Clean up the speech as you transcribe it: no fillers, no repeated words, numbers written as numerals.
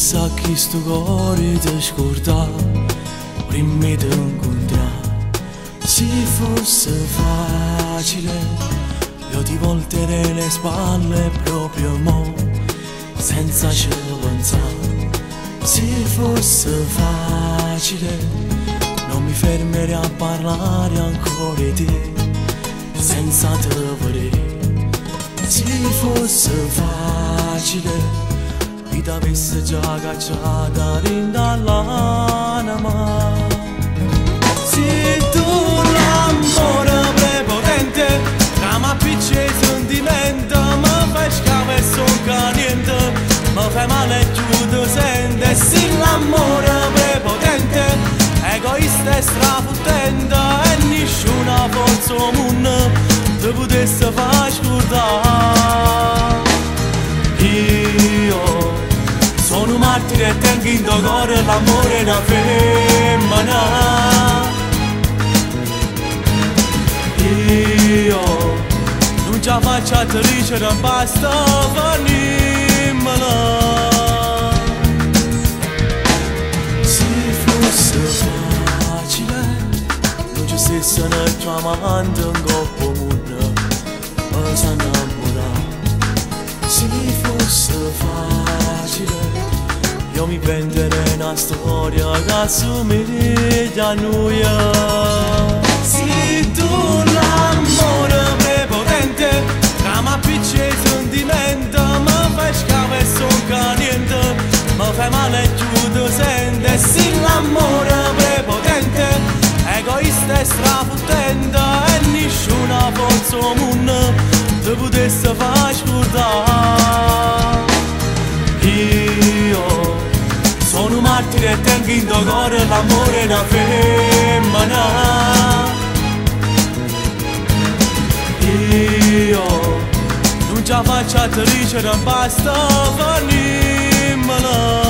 sa chi sto cuore ti scorda prima di incontrare. Se fosse facile io ti volterei le spalle proprio mo, senza ci pensare. Se fosse facile non mi fermerei a parlare ancora di te, senza te vedere. Se fosse facile mi t'avesse già cacciata in dall'anima. Se tu l'amore prepotente che mi appiccia i sentimenti, mi fai scavo e son che niente, mi fai male e chiudo sente. Se l'amore prepotente, egoista e strafottente, e nessuna forza al mondo ti potesse far scordare. Io sono un martire e tengo in cuore l'amore da femmina. Io non ce la faccio a tricere, non basta venimmela. Se fosse facile non ci stesse ne chiamando in coppa mondo ma si innamora. Se fosse facile io mi prenderei una storia che assomiglia a noi. Se tu l'amore prepotente che mi appiccia i sentimenti, mi fai scavo e son che niente, mi fai male e chiudo sente. Se l'amore prepotente, egoista e strafottente, e nessuna forza al mondo ti potesse far scordare. Io sono un martire e tengo in cuore l'amore da femmina. Io non ce la faccio a tricere, basta venimmela.